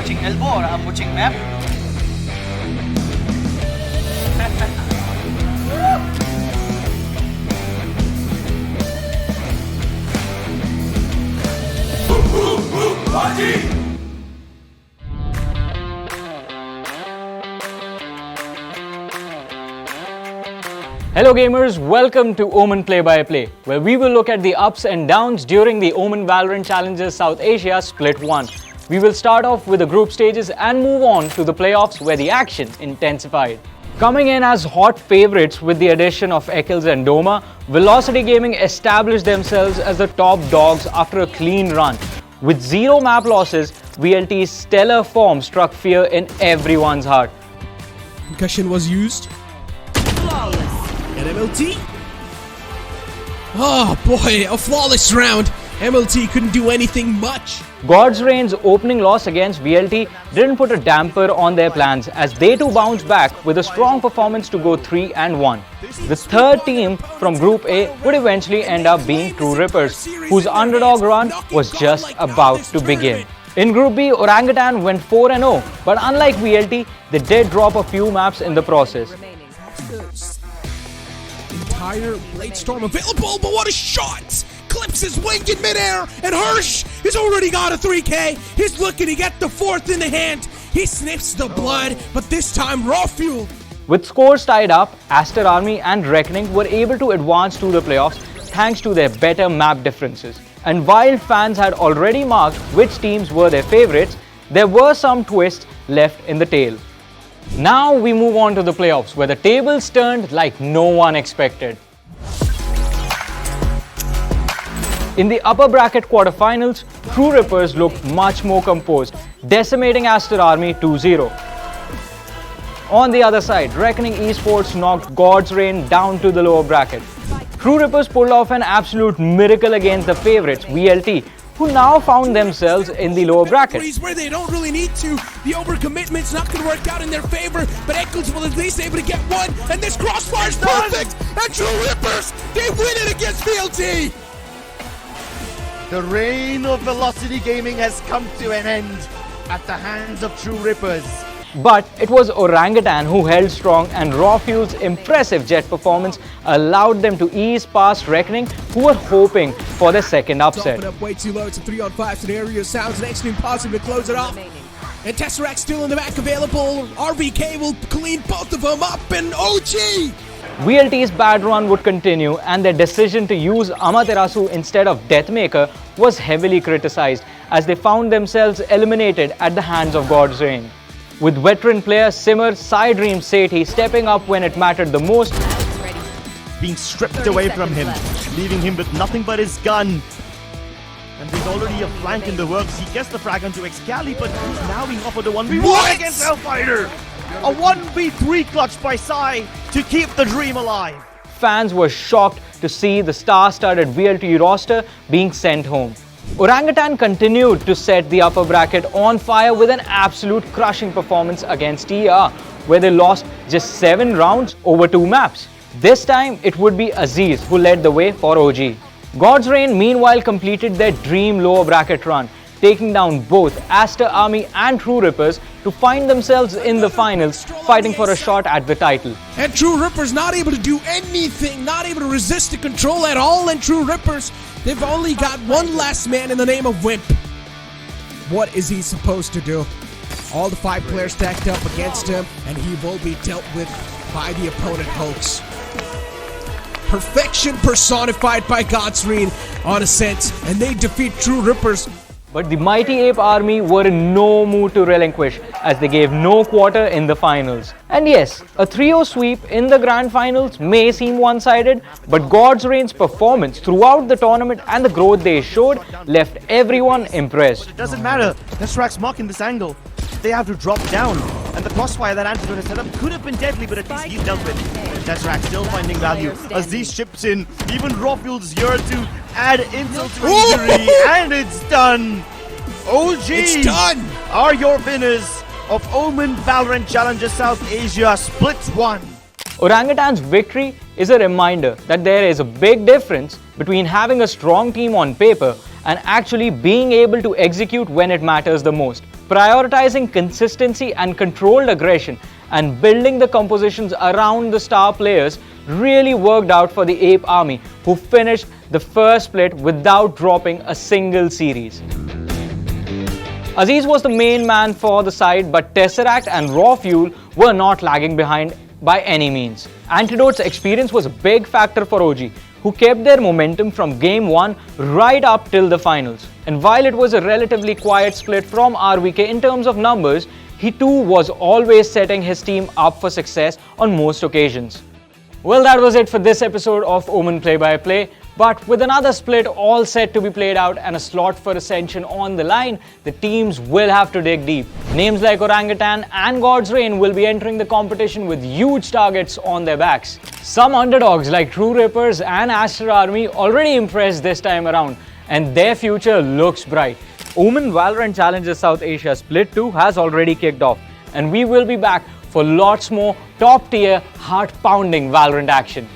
Muching elbow or muching map. Hello gamers, welcome to Omen Play-by-Play, where we will look at the ups and downs during the Omen Valorant Challengers South Asia Split 1. We will start off with the group stages and move on to the playoffs where the action intensified. Coming in as hot favorites with the addition of Eccles and Doma, Velocity Gaming established themselves as the top dogs after a clean run. With 0 map losses, VLT's stellar form struck fear in everyone's heart. Concussion was used. And MLT. Oh boy, a flawless round. MLT couldn't do anything much. God's Reign's opening loss against VLT didn't put a damper on their plans as they too bounced back with a strong performance to go 3-1. The third team from Group A would eventually end up being True Rippers, whose underdog run was just about to begin. In Group B, Orangutan went 4-0, but unlike VLT, they did drop a few maps in the process. Entire Blade Storm available, but what a shot! Clips his wing in midair, and Hirsch has already got a 3K. He's looking to get the 4th in the hand. He sniffs the blood, but this time raw fuel. With scores tied up, Aster Army and Reckoning were able to advance to the playoffs thanks to their better map differences. And while fans had already marked which teams were their favorites, there were some twists left in the tail. Now we move on to the playoffs, where the tables turned like no one expected. In the upper bracket quarterfinals, True Rippers looked much more composed, decimating Aster Army 2-0. On the other side, Reckoning Esports knocked God's Reign down to the lower bracket. True Rippers pulled off an absolute miracle against the favorites, VLT, who now found themselves in the lower bracket. Where they don't really need to. The overcommitment's not going to work out in their favor, but Eccles will at least able to get one, and this crossfire's perfect! And True Rippers, they win it against VLT! The reign of Velocity Gaming has come to an end at the hands of True Rippers. But it was Orangutan who held strong, and Raw Fuel's impressive jet performance allowed them to ease past Reckoning, who were hoping for their second upset. Up way too low. It's a 3-on-5 scenario. Sounds next to impossible to close it off. And Tesseract still in the back available. RVK will clean both of them up, and OG! VLT's bad run would continue, and their decision to use Amaterasu instead of Deathmaker was heavily criticized as they found themselves eliminated at the hands of God's Reign. With veteran player Simmer Sidream Sethi stepping up when it mattered the most, being stripped away from him, leaving him with nothing but his gun. And there's already a flank in the works. He gets the frag onto Excali, but he's now being offered a 1v1 against Hellfighter. A 1v3 clutch by Sai to keep the dream alive. fans were shocked to see the star-studded VLT roster being sent home. Orangutan continued to set the upper bracket on fire with an absolute crushing performance against TR, where they lost just 7 rounds over 2 maps. This time, it would be Aziz who led the way for OG. God's Reign meanwhile completed their dream lower bracket run, taking down both Aster Army and True Rippers to find themselves in the finals, fighting for a shot at the title. And True Rippers not able to do anything, not able to resist the control at all, and True Rippers, they've only got one last man in the name of Wimp. What is he supposed to do? All the 5 players stacked up against him, and he will be dealt with by the opponent Hoax. Perfection personified by God's Reign on Ascent, and they defeat True Rippers. But the Mighty Ape Army were in no mood to relinquish, as they gave no quarter in the finals. And yes, a 3-0 sweep in the grand finals may seem one-sided, but God's Reign's performance throughout the tournament and the growth they showed left everyone impressed. It doesn't matter. Tesseract Mark in this angle. They have to drop down, and the crossfire that Antidote has set up could have been deadly, but at least he's dealt with. Tesseract still finding value as these chips in. Even Rawfuel's here to add insult to injury, and it's done. OG It's done. Are your winners of OMEN Valorant Challengers South Asia Split 1. Orangutan's victory is a reminder that there is a big difference between having a strong team on paper and actually being able to execute when it matters the most. prioritizing consistency and controlled aggression and building the compositions around the star players really worked out for the Ape Army, who finished the first split without dropping a single series. Aziz was the main man for the side, but Tesseract and Raw Fuel were not lagging behind by any means. Antidote's experience was a big factor for OG, who kept their momentum from Game 1 right up till the finals. And while it was a relatively quiet split from RVK in terms of numbers, he too was always setting his team up for success on most occasions. Well, that was it for this episode of Omen Play-by-Play. But with another split all set to be played out and a slot for Ascension on the line, the teams will have to dig deep. Names like Orangutan and God's Reign will be entering the competition with huge targets on their backs. Some underdogs like True Rippers and Aster Army already impressed this time around, and their future looks bright. OMEN Valorant Challengers South Asia Split 2 has already kicked off, and we will be back for lots more top-tier, heart-pounding Valorant action.